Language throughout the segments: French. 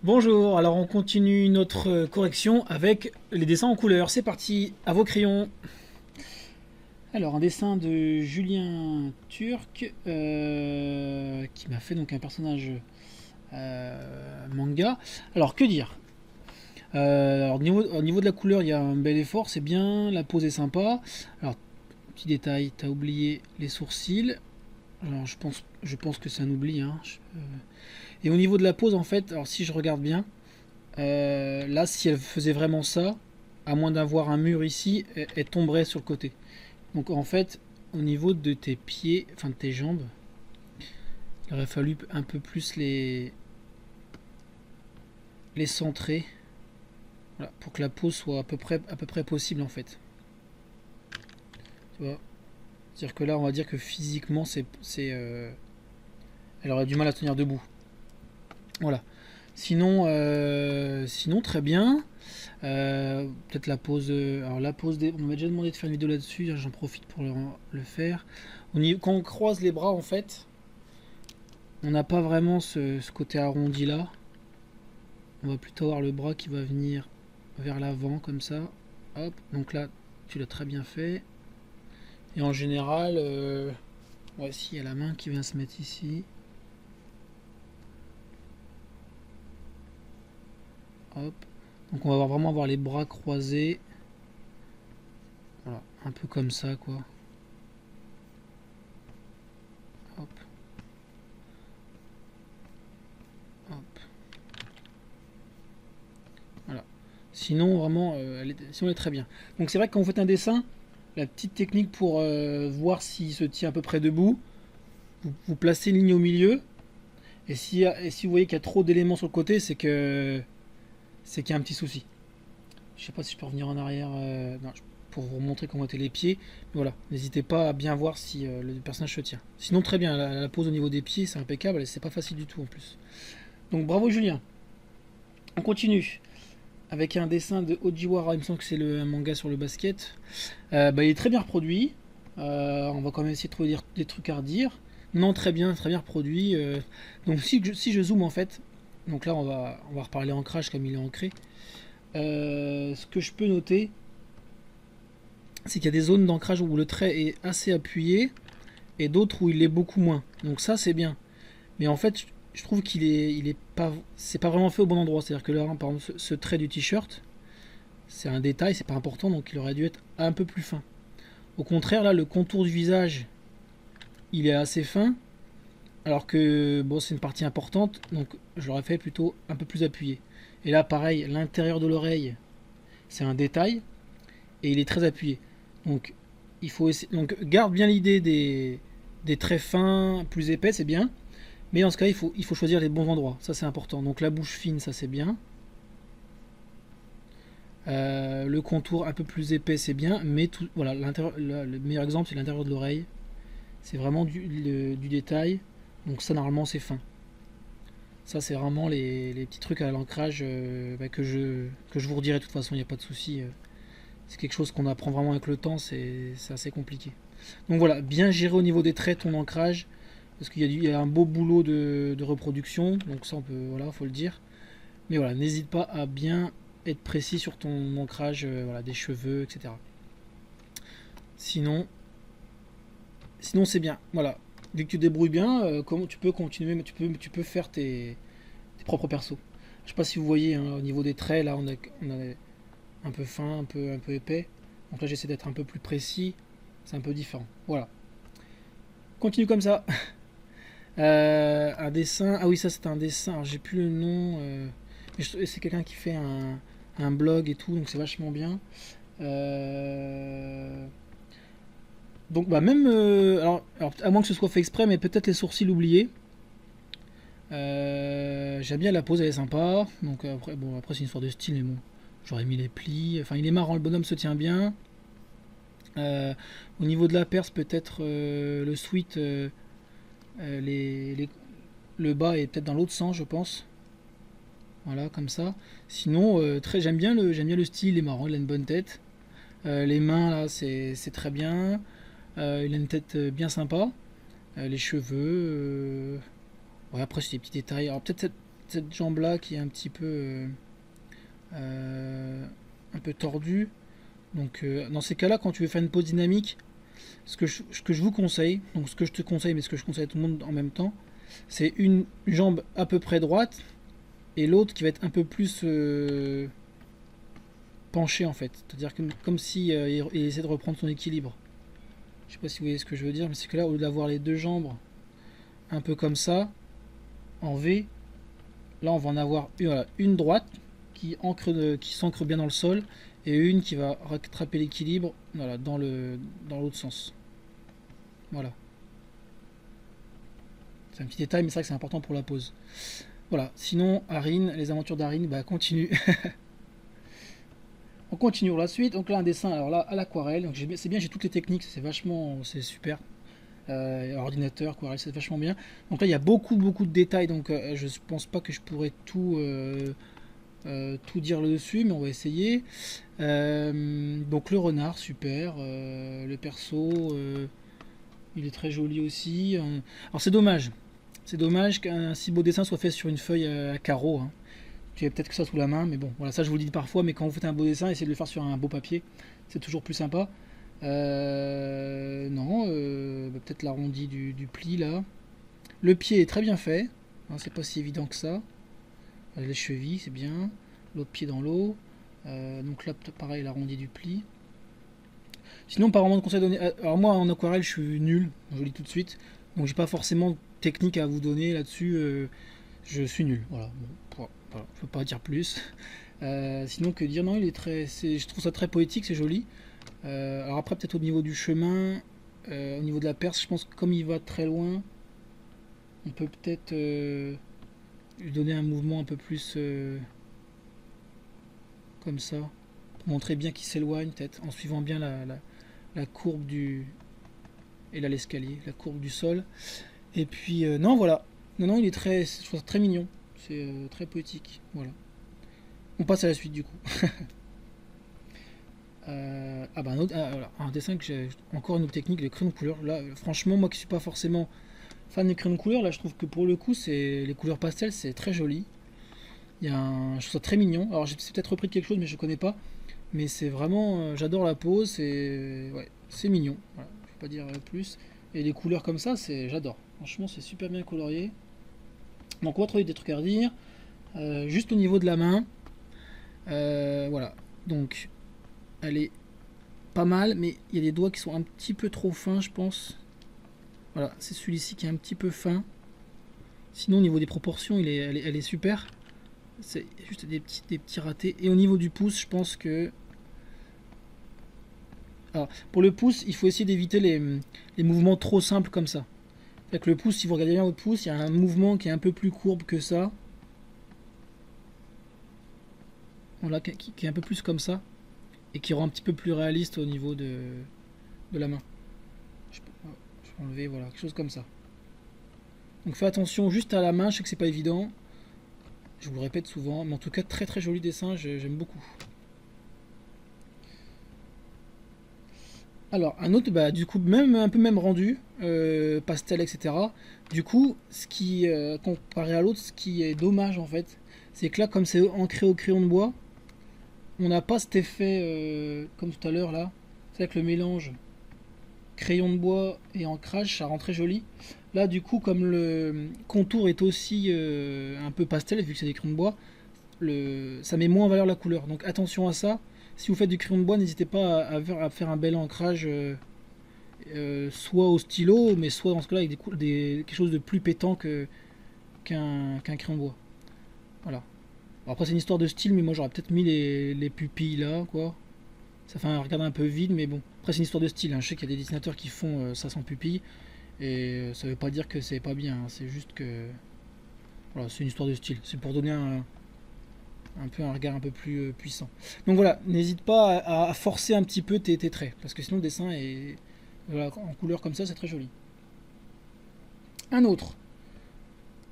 Bonjour, alors on continue notre correction avec les dessins en couleur. C'est parti, à vos crayons. Alors un dessin de Julien Turc qui m'a fait donc un personnage manga. Alors que dire au niveau de la couleur, il y a un bel effort, c'est bien, la pose est sympa. Alors petit détail, t'as oublié les sourcils. Alors je pense que c'est un oubli. Hein. Et au niveau de la pose en fait, alors si je regarde bien, là, si elle faisait vraiment ça, à moins d'avoir un mur ici, elle tomberait sur le côté. Donc en fait, au niveau de tes pieds, enfin de tes jambes, il aurait fallu un peu plus les centrer, voilà, pour que la pose soit à peu près possible en fait. Tu vois, c'est-à-dire que là, on va dire que physiquement, elle aurait du mal à tenir debout. Voilà. Sinon très bien. Peut-être la pause. Alors la pause on m'a déjà demandé de faire une vidéo là-dessus. J'en profite pour le faire. Quand on croise les bras, en fait, on n'a pas vraiment ce côté arrondi là. On va plutôt avoir le bras qui va venir vers l'avant comme ça. Hop. Donc là, tu l'as très bien fait. Et en général, voici il y a la main qui vient se mettre ici. Hop. Donc on va vraiment avoir les bras croisés. Voilà, un peu comme ça quoi. Hop. Hop. Voilà. Sinon vraiment, sinon elle est très bien. Donc c'est vrai que quand vous faites un dessin, la petite technique pour voir s'il se tient à peu près debout, vous placez une ligne au milieu. Et si vous voyez qu'il y a trop d'éléments sur le côté, c'est qu'il y a un petit souci. Je sais pas si je peux revenir en arrière non, pour vous montrer comment étaient les pieds. Mais voilà, n'hésitez pas à bien voir si le personnage se tient. Sinon très bien, la pose au niveau des pieds c'est impeccable et c'est pas facile du tout en plus. Donc bravo Julien. On continue avec un dessin de Ojiwara, il me semble que c'est un manga sur le basket. Il est très bien reproduit. On va quand même essayer de trouver des trucs à redire. Non, très bien reproduit. Donc si je zoome en fait, donc là on va reparler ancrage comme il est ancré. Ce que je peux noter, c'est qu'il y a des zones d'ancrage où le trait est assez appuyé et d'autres où il est beaucoup moins. Donc ça c'est bien. Mais en fait, je trouve c'est pas vraiment fait au bon endroit. C'est-à-dire que là, par exemple, ce trait du t-shirt, c'est un détail, c'est pas important, donc il aurait dû être un peu plus fin. Au contraire, là, le contour du visage, il est assez fin, alors que bon, c'est une partie importante, donc je l'aurais fait plutôt un peu plus appuyé. Et là, pareil, l'intérieur de l'oreille, c'est un détail, et il est très appuyé. Donc, donc garde bien l'idée des traits fins, plus épais, c'est bien. Mais dans ce cas, il faut choisir les bons endroits. Ça, c'est important. Donc la bouche fine, ça c'est bien. Le contour un peu plus épais, c'est bien. Mais voilà, le meilleur exemple, c'est l'intérieur de l'oreille. C'est vraiment du détail. Donc ça, normalement, c'est fin. Ça, c'est vraiment les petits trucs à l'ancrage que je vous redirai de toute façon, il n'y a pas de souci. C'est quelque chose qu'on apprend vraiment avec le temps, c'est assez compliqué. Donc voilà, bien gérer au niveau des traits ton ancrage, parce qu'il y a un beau boulot de reproduction, donc ça on peut, voilà, faut le dire. Mais voilà, n'hésite pas à bien être précis sur ton ancrage, voilà, des cheveux, etc. Sinon, sinon c'est bien. Voilà, dès que tu te débrouilles bien, comment tu peux continuer, mais tu peux faire tes propres persos. Je sais pas si vous voyez hein, au niveau des traits, là on a un peu fin, un peu épais. Donc là j'essaie d'être un peu plus précis, c'est un peu différent. Voilà. Continue comme ça. Un dessin. Ah oui, ça c'est un dessin. Alors j'ai plus le nom. Mais c'est quelqu'un qui fait un blog et tout, donc c'est vachement bien. Euh, donc bah même. Alors, à moins que ce soit fait exprès, mais peut-être les sourcils oubliés. J'aime bien la pose, elle est sympa. Donc après c'est une histoire de style, mais bon, j'aurais mis les plis. Enfin, il est marrant, le bonhomme se tient bien. Euh, Au niveau de la perce, peut-être le sweat, euh, les, les- le bas est peut-être dans l'autre sens, je pense. Voilà, comme ça. Sinon, j'aime bien le style, il est marrant, il a une bonne tête. Les mains, là, c'est très bien. Il a une tête bien sympa. Les cheveux. Ouais, après, c'est des petits détails. Alors, peut-être cette jambe là qui est un peu tordue. Donc dans ces cas là, quand tu veux faire une pose dynamique, ce que je vous conseille, donc ce que je te conseille mais ce que je conseille à tout le monde en même temps, c'est une jambe à peu près droite et l'autre qui va être un peu plus penchée en fait, c'est-à-dire comme si il essaie de reprendre son équilibre. Je sais pas si vous voyez ce que je veux dire, mais c'est que là, au lieu d'avoir les deux jambes un peu comme ça, en V, là on va en avoir voilà, une droite qui s'ancre bien dans le sol et une qui va rattraper l'équilibre voilà, dans l'autre sens. Voilà. C'est un petit détail, mais c'est vrai que c'est important pour la pose. Voilà. Sinon, Arin, les aventures d'Arin, bah continue. On continue pour la suite. Donc là, un dessin, alors là, à l'aquarelle. C'est bien, j'ai toutes les techniques, c'est super. Ordinateur, aquarelle, c'est vachement bien. Donc là, il y a beaucoup de détails, donc je pense pas que je pourrais tout dire là-dessus, mais on va essayer. Donc le renard, super. Le perso, il est très joli aussi. Alors c'est dommage qu'un si beau dessin soit fait sur une feuille à carreaux. Hein. Tu as peut-être que ça sous la main, mais bon, voilà, ça je vous le dis parfois, mais quand vous faites un beau dessin, essayez de le faire sur un beau papier, c'est toujours plus sympa. Non, peut-être l'arrondi du pli là. Le pied est très bien fait, hein, c'est pas si évident que ça. Les chevilles, c'est bien. L'autre pied dans l'eau. Donc là, pareil, l'arrondi du pli. Sinon, pas vraiment de conseils donnés. Alors moi, en aquarelle, je suis nul, je vous le dis tout de suite. Donc j'ai pas forcément de technique à vous donner là-dessus. Je suis nul, voilà. Bon, voilà, je peux pas dire plus. Sinon que dire, non, je trouve ça très poétique, c'est joli. Alors après, peut-être au niveau du chemin, au niveau de la perce, je pense que comme il va très loin, on peut peut-être lui donner un mouvement un peu plus comme ça, pour montrer bien qu'il s'éloigne, peut-être en suivant bien la courbe du... Et là l'escalier, la courbe du sol. Et puis, non, voilà. Non, il est je trouve ça très mignon. C'est très poétique. Voilà. On passe à la suite du coup. Voilà, un dessin que j'ai encore une autre technique, les crayons de couleur. Là, franchement, moi qui suis pas forcément fan des crayons de couleur, là, je trouve que pour le coup, c'est les couleurs pastel, c'est très joli. Je trouve ça très mignon. Alors, j'ai peut-être repris de quelque chose, mais je connais pas. Mais c'est vraiment, j'adore la pose. C'est mignon. Voilà, je peux pas dire plus. Et les couleurs comme ça, j'adore. Franchement, c'est super bien colorié. Donc, on va trouver des trucs à redire. Juste au niveau de la main, voilà. Donc, elle est pas mal, mais il y a des doigts qui sont un petit peu trop fins, je pense. Voilà, c'est celui-ci qui est un petit peu fin. Sinon, au niveau des proportions, elle est super. C'est juste des petits ratés. Et au niveau du pouce, je pense que... Alors, pour le pouce, il faut essayer d'éviter les mouvements trop simples comme ça. Avec le pouce, si vous regardez bien votre pouce, il y a un mouvement qui est un peu plus courbe que ça. Voilà, qui est un peu plus comme ça. Et qui rend un petit peu plus réaliste au niveau de la main. Je peux enlever, voilà, quelque chose comme ça. Donc fais attention juste à la main, je sais que c'est pas évident. Je vous le répète souvent, mais en tout cas très joli dessin, j'aime beaucoup. Alors un autre, bah du coup même un peu même rendu, pastel etc. Du coup, comparé à l'autre, ce qui est dommage en fait, c'est que là comme c'est ancré au crayon de bois, on n'a pas cet effet comme tout à l'heure là. C'est avec le mélange crayon de bois et ancrage, ça rend très joli. Là du coup comme le contour est aussi un peu pastel vu que c'est des crayons de bois, ça met moins en valeur la couleur. Donc attention à ça. Si vous faites du crayon de bois, n'hésitez pas à faire un bel ancrage soit au stylo, mais soit dans ce cas-là avec quelque chose de plus pétant qu'un crayon de bois. Voilà. Bon, après c'est une histoire de style, mais moi j'aurais peut-être mis les pupilles là, quoi. Ça fait un regard un peu vide, mais bon. Après c'est une histoire de style, hein. Je sais qu'il y a des dessinateurs qui font ça sans pupilles, et ça veut pas dire que c'est pas bien, hein. C'est juste que... Voilà, c'est une histoire de style. C'est pour donner un peu un regard un peu plus puissant. Donc voilà, n'hésite pas à forcer un petit peu tes traits, parce que sinon le dessin est voilà, en couleur comme ça, c'est très joli. Un autre,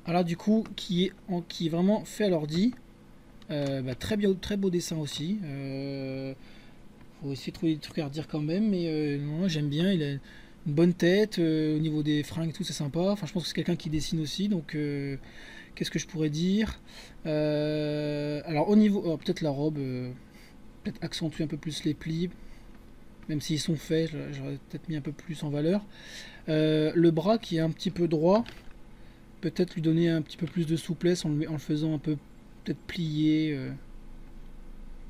alors du coup, qui est vraiment fait à l'ordi, très beau dessin aussi. Faut essayer de trouver des trucs à redire quand même, mais non, j'aime bien, il a une bonne tête, au niveau des fringues et tout, c'est sympa. Enfin, je pense que c'est quelqu'un qui dessine aussi, donc Qu'est-ce que je pourrais dire? Alors au niveau, peut-être la robe, peut-être accentuer un peu plus les plis, même s'ils sont faits, j'aurais peut-être mis un peu plus en valeur. Le bras qui est un petit peu droit, peut-être lui donner un petit peu plus de souplesse en le faisant un peu peut-être plier,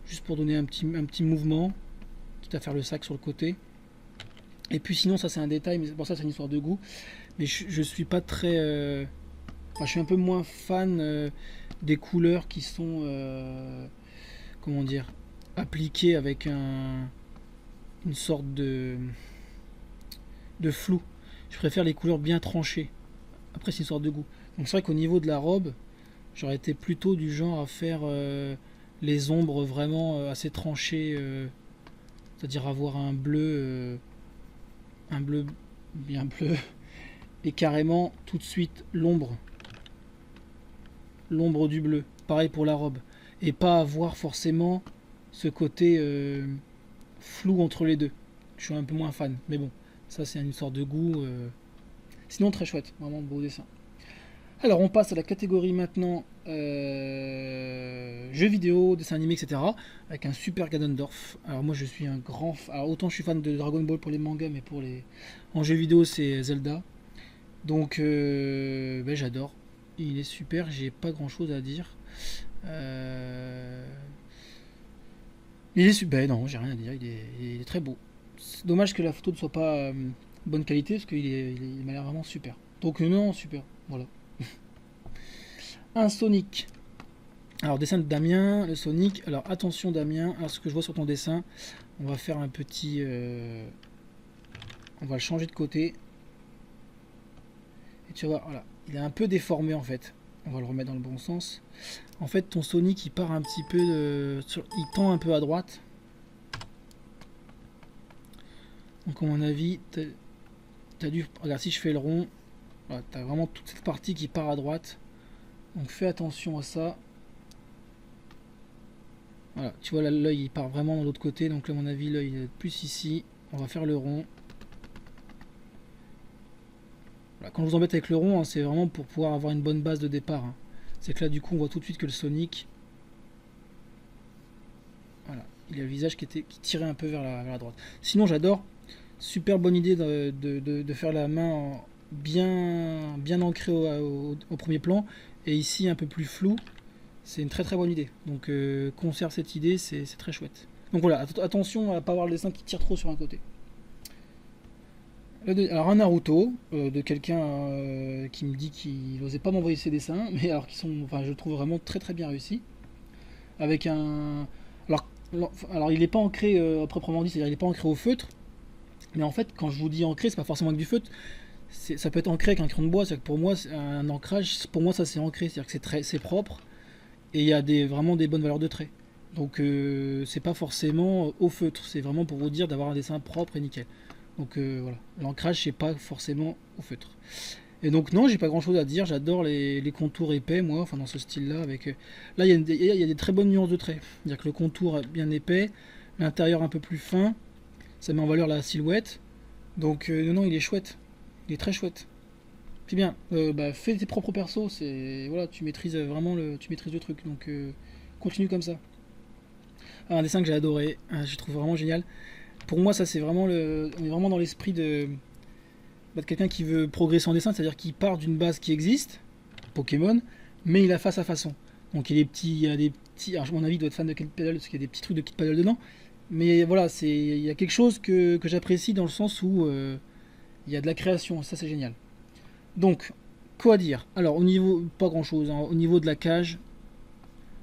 juste pour donner un petit mouvement, quitte à faire le sac sur le côté. Et puis sinon ça c'est un détail, mais pour ça c'est une histoire de goût. Mais je suis pas très, enfin, je suis un peu moins fan des couleurs qui sont, comment dire, appliquées avec une sorte de flou. Je préfère les couleurs bien tranchées. Après c'est une sorte de goût. Donc c'est vrai qu'au niveau de la robe, j'aurais été plutôt du genre à faire les ombres vraiment assez tranchées, c'est-à-dire avoir un bleu bien bleu, et carrément tout de suite l'ombre du bleu. Pareil pour la robe. Et pas avoir forcément ce côté flou entre les deux. Je suis un peu moins fan, mais bon, ça c'est une sorte de goût. Sinon très chouette, vraiment beau dessin. Alors on passe à la catégorie maintenant jeux vidéo, dessins animés, etc. Avec un super Ganondorf. Alors moi je suis un grand... Alors autant je suis fan de Dragon Ball pour les mangas, mais pour les... En jeux vidéo c'est Zelda. Donc ben, j'adore. Il est super, j'ai pas grand chose à dire. Il est super, non j'ai rien à dire, il est très beau. C'est dommage que la photo ne soit pas bonne qualité, parce il m'a l'air vraiment super. Donc non, super, voilà. Un Sonic. Alors dessin de Damien, le Sonic. Alors attention Damien, à ce que je vois sur ton dessin, on va faire un petit... on va le changer de côté. Et tu vois, voilà, il est un peu déformé en fait. On va le remettre dans le bon sens. En fait ton Sonic il part un petit peu il tend un peu à droite. Donc à mon avis, t'as dû... Regarde, si je fais le rond, voilà, t'as vraiment toute cette partie qui part à droite. Donc fais attention à ça. Voilà, tu vois là l'œil il part vraiment de l'autre côté, donc là à mon avis l'œil est plus ici. On va faire le rond. Voilà, quand je vous embête avec le rond, hein, c'est vraiment pour pouvoir avoir une bonne base de départ. Hein. C'est que là du coup on voit tout de suite que le Sonic, voilà, il a le visage qui tirait un peu vers la droite. Sinon j'adore, super bonne idée de faire la main bien ancrée au premier plan, et ici un peu plus flou. C'est une très très bonne idée. Donc conserve cette idée, c'est très chouette. Donc voilà, attention à ne pas avoir le dessin qui tire trop sur un côté. Alors un Naruto, de quelqu'un qui me dit qu'il n'osait pas m'envoyer ses dessins, mais alors qui sont, enfin je le trouve vraiment très très bien réussi. Avec un... Alors, alors il n'est pas ancré proprement dit, c'est-à-dire il n'est pas ancré au feutre, mais en fait quand je vous dis ancré, c'est pas forcément avec du feutre, ça peut être ancré avec un crayon de bois, c'est que pour moi un ancrage, pour moi ça c'est ancré, c'est-à-dire que c'est propre, et il y a vraiment des bonnes valeurs de trait. Donc c'est pas forcément au feutre, c'est vraiment pour vous dire d'avoir un dessin propre et nickel. Donc voilà, l'ancrage c'est pas forcément au feutre. Et donc non, j'ai pas grand chose à dire, j'adore les contours épais moi, enfin dans ce style là. Là il y a des très bonnes nuances de traits, c'est-à-dire que le contour est bien épais, l'intérieur un peu plus fin, ça met en valeur la silhouette. Donc non, il est chouette, il est très chouette. C'est bien, bah, fais tes propres persos, voilà, tu maîtrises vraiment tu maîtrises le truc, donc continue comme ça. Un dessin que j'ai adoré, je trouve vraiment génial. Pour moi, ça c'est vraiment on est vraiment dans l'esprit de quelqu'un qui veut progresser en dessin, c'est-à-dire qu'il part d'une base qui existe, Pokémon, mais il a face à façon. Donc il y a des petits, alors à mon avis il doit être fan de Kid Paddle parce qu'il y a des petits trucs de Kid Paddle dedans, mais voilà, il y a quelque chose que j'apprécie dans le sens où il y a de la création, ça c'est génial. Donc, quoi dire? Alors, au niveau, pas grand chose, hein. Au niveau de la cage,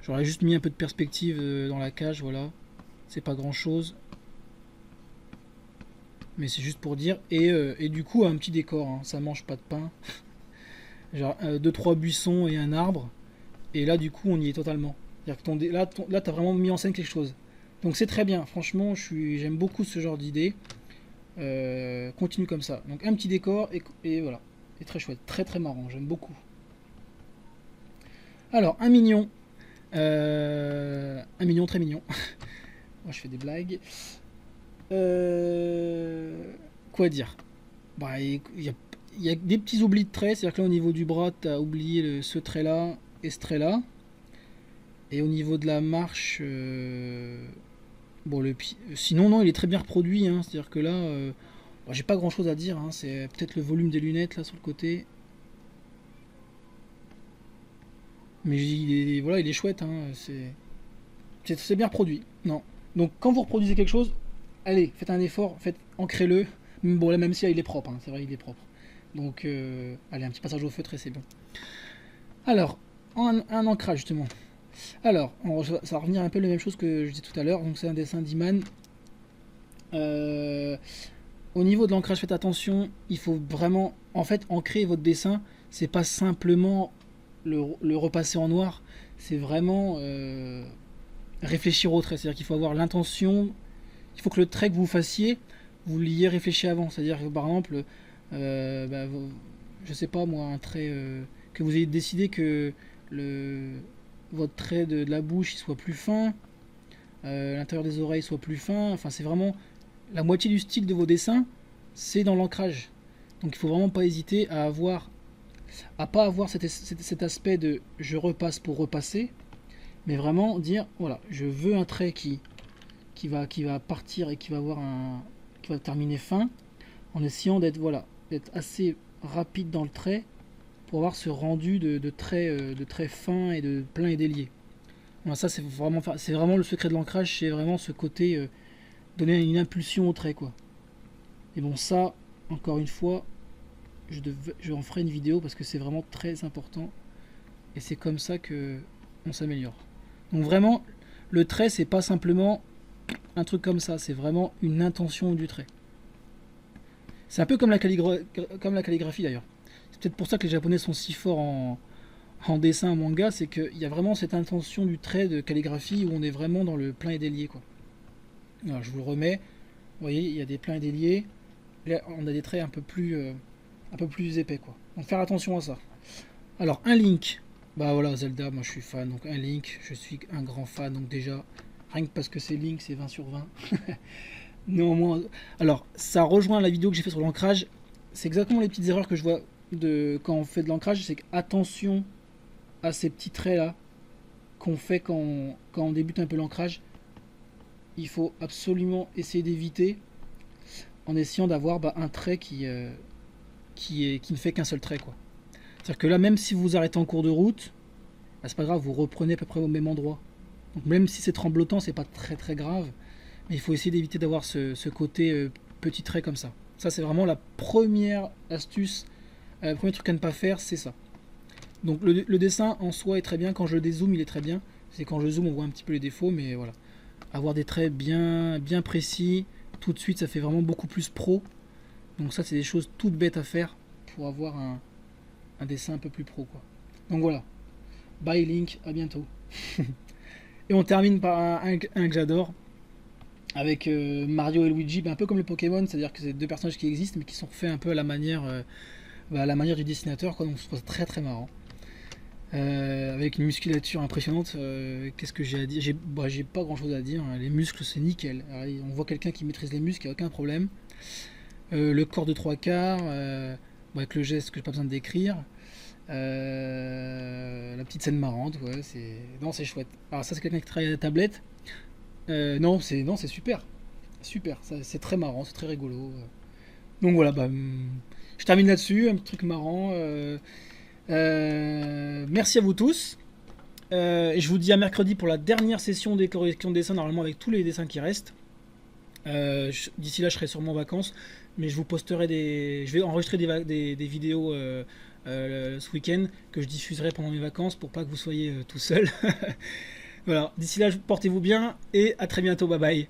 j'aurais juste mis un peu de perspective dans la cage, voilà. C'est pas grand chose. Mais c'est juste pour dire. Et du coup, un petit décor, hein. Ça mange pas de pain. Genre 2-3 buissons et un arbre. Et là, du coup, on y est totalement. C'est-à-dire que là, t'as vraiment mis en scène quelque chose. Donc c'est très bien, franchement, j'aime beaucoup ce genre d'idée. Continue comme ça. Donc un petit décor et voilà. C'est très chouette, très très marrant, j'aime beaucoup. Alors, un mignon très mignon. Moi je fais des blagues. Quoi dire? Bah, il y a des petits oublis de traits, c'est-à-dire que là au niveau du bras, tu as oublié ce trait-là et ce trait-là. Et au niveau de la marche, bon, sinon non, il est très bien reproduit, hein. C'est-à-dire que là, bon, j'ai pas grand-chose à dire, hein. C'est peut-être le volume des lunettes là sur le côté. Mais voilà, il est chouette, hein. C'est bien reproduit. Non. Donc quand vous reproduisez quelque chose, allez, faites un effort, ancrez-le. Bon là, même si là, il est propre, hein. C'est vrai, il est propre. Donc allez, un petit passage au feutre et c'est bon. Alors, un ancrage justement. Alors, ça va revenir un peu la même chose que je disais tout à l'heure. Donc c'est un dessin d'Iman. Au niveau de l'ancrage, faites attention. Il faut vraiment, en fait, ancrer votre dessin. C'est pas simplement le repasser en noir. C'est vraiment réfléchir au trait. C'est-à-dire qu'il faut avoir l'intention. Il faut que le trait que vous fassiez, vous l'ayez réfléchi avant. C'est-à-dire que par exemple, je sais pas moi, un trait que vous ayez décidé que votre trait de la bouche il soit plus fin, l'intérieur des oreilles soit plus fin. Enfin, c'est vraiment la moitié du style de vos dessins, c'est dans l'ancrage. Donc il faut vraiment pas hésiter à pas avoir cet aspect de je repasse pour repasser, mais vraiment dire voilà, je veux un trait qui va partir et qui va terminer fin, en essayant d'être assez rapide dans le trait pour avoir ce rendu de très fin et de plein et délié. Voilà, ça c'est vraiment le secret de l'ancrage, c'est vraiment ce côté donner une impulsion au trait, quoi. Et bon, ça, encore une fois, je en ferai une vidéo parce que c'est vraiment très important et c'est comme ça que on s'améliore. Donc vraiment, le trait c'est pas simplement un truc comme ça, c'est vraiment une intention du trait. C'est un peu comme la calligraphie d'ailleurs. C'est peut-être pour ça que les Japonais sont si forts en dessin, en manga, c'est qu'il y a vraiment cette intention du trait de calligraphie où on est vraiment dans le plein et délié, quoi. Alors je vous le remets, vous voyez, il y a des pleins et déliés. Là, on a des traits un peu plus épais, quoi. Donc faire attention à ça. Alors un Link, bah voilà, Zelda, moi je suis fan, donc un Link, je suis un grand fan, donc déjà, rien que parce que c'est Link, c'est 20 sur 20. Néanmoins, alors ça rejoint la vidéo que j'ai fait sur l'ancrage, c'est exactement les petites erreurs que je vois quand on fait de l'ancrage, c'est qu'attention à ces petits traits là qu'on fait quand on débute un peu l'ancrage. Il faut absolument essayer d'éviter en essayant d'avoir un trait qui ne fait qu'un seul trait, quoi. C'est-à-dire que là, même si vous arrêtez en cours de route, bah, c'est pas grave, vous reprenez à peu près au même endroit. Donc même si c'est tremblotant, c'est pas très très grave, mais il faut essayer d'éviter d'avoir ce côté petit trait comme ça. Ça c'est vraiment la première astuce, le premier truc à ne pas faire, c'est ça. Donc le dessin en soi est très bien, quand je le dézoome il est très bien, c'est quand je zoome on voit un petit peu les défauts, mais voilà. Avoir des traits bien précis, tout de suite ça fait vraiment beaucoup plus pro. Donc ça c'est des choses toutes bêtes à faire pour avoir un dessin un peu plus pro, quoi. Donc voilà, bye Link, à bientôt. Et on termine par un que j'adore, avec Mario et Luigi, un peu comme les Pokémon, c'est-à-dire que c'est deux personnages qui existent mais qui sont faits un peu à la manière du dessinateur, quoi. Donc je trouve ça très très marrant. Avec une musculature impressionnante, qu'est-ce que j'ai à dire? J'ai pas grand chose à dire, hein. Les muscles c'est nickel. Alors, on voit quelqu'un qui maîtrise les muscles, il n'y a aucun problème. Le corps de 3/4, avec le geste que j'ai pas besoin de décrire. La petite scène marrante, ouais, c'est chouette. Alors ça c'est quelqu'un qui travaille à la tablette. Non, c'est super. Super, c'est très marrant, c'est très rigolo. Donc voilà, je termine là-dessus, un petit truc marrant. Merci à vous tous. Et je vous dis à mercredi pour la dernière session des corrections de dessin, normalement avec tous les dessins qui restent. D'ici là, je serai sûrement en vacances, mais je vous posterai je vais enregistrer des vidéos ce week-end que je diffuserai pendant mes vacances pour pas que vous soyez tout seul. Voilà, d'ici là, portez-vous bien et à très bientôt. Bye bye.